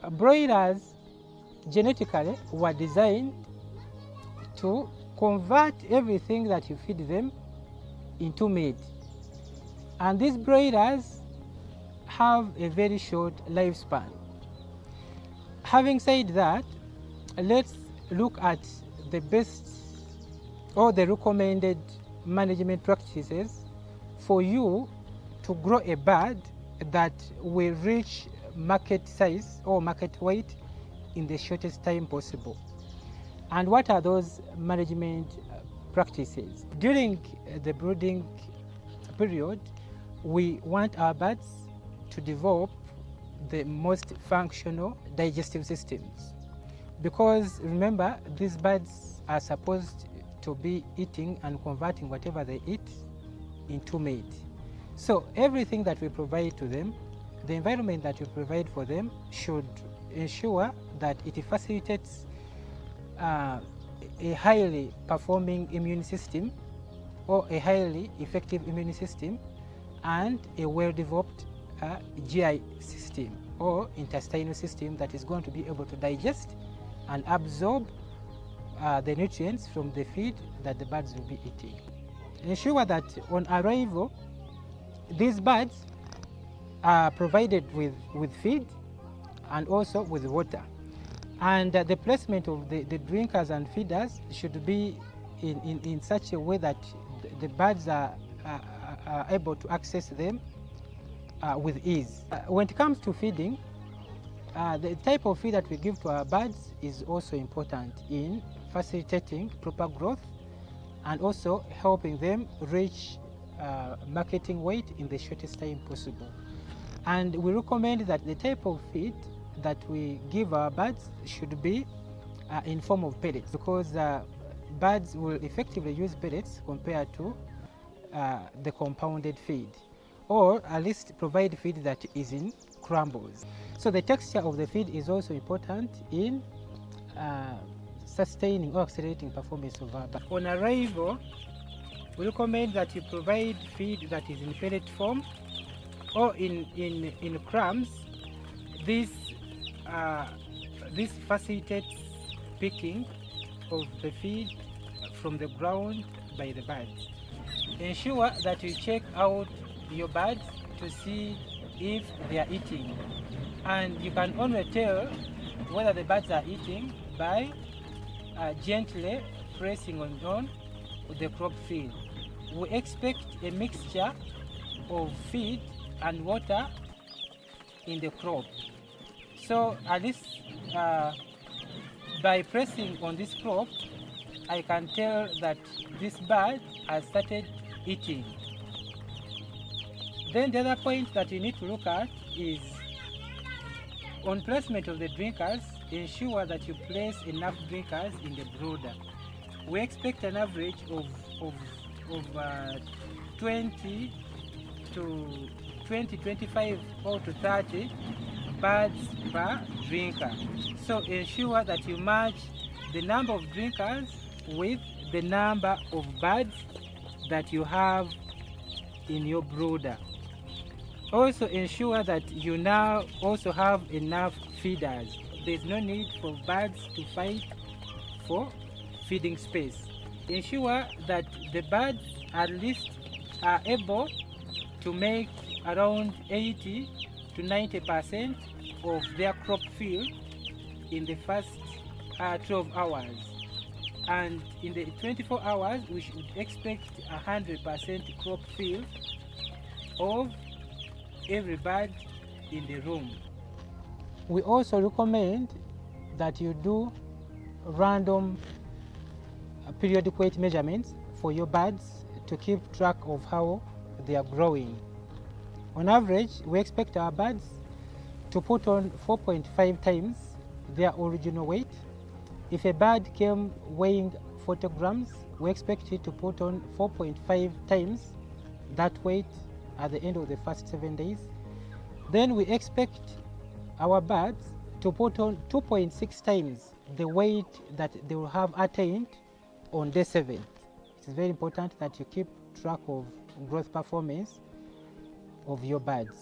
broilers genetically were designed to convert everything that you feed them into meat. And these broilers have a very short lifespan. Having said that, let's look at the best or the recommended management practices for you to grow a bird that will reach market size or market weight in the shortest time possible. And what are those management practices? During the brooding period, we want our birds to develop the most functional digestive systems, because remember, these birds are supposed to be eating and converting whatever they eat into meat. So everything that we provide to them, the environment that we provide for them, should ensure that it facilitates a highly performing immune system or a highly effective immune system and a well-developed GI system or intestinal system that is going to be able to digest and absorb the nutrients from the feed that the birds will be eating. Ensure that on arrival, these birds are provided with feed and also with water. And the placement of the drinkers and feeders should be in such a way that the birds are able to access them with ease. When it comes to feeding, the type of feed that we give to our birds is also important in facilitating proper growth and also helping them reach marketing weight in the shortest time possible. And we recommend that the type of feed that we give our birds should be in form of pellets, because birds will effectively use pellets compared to the compounded feed, or at least provide feed that is in crumbles. So the texture of the feed is also important in sustaining or accelerating performance of our birds. On arrival, we recommend that you provide feed that is in pellet form or in crumbs. This facilitates picking of the feed from the ground by the birds. Ensure that you check out your birds to see if they are eating, and you can only tell whether the birds are eating by gently pressing on the crop feed. We expect a mixture of feed and water in the crop. So at least by pressing on this crop, I can tell that this bird has started eating. Then the other point that you need to look at is on placement of the drinkers. Ensure that you place enough drinkers in the brooder. We expect an average of 20 to 25 or to 30 birds per drinker. So ensure that you match the number of drinkers with the number of birds that you have in your brooder. Also ensure that you now also have enough feeders. There's no need for birds to fight for feeding space. Ensure that the birds at least are able to make around 80 to 90% of their crop field in the first 12 hours. And in the 24 hours, we should expect 100% crop field of every bird in the room. We also recommend that you do random periodic weight measurements for your birds to keep track of how they are growing. On average, we expect our birds to put on 4.5 times their original weight. If a bird came weighing 40 grams, we expect it to put on 4.5 times that weight at the end of the first 7 days. Then we expect our birds to put on 2.6 times the weight that they will have attained on day 7. It's very important that you keep track of growth performance of your birds.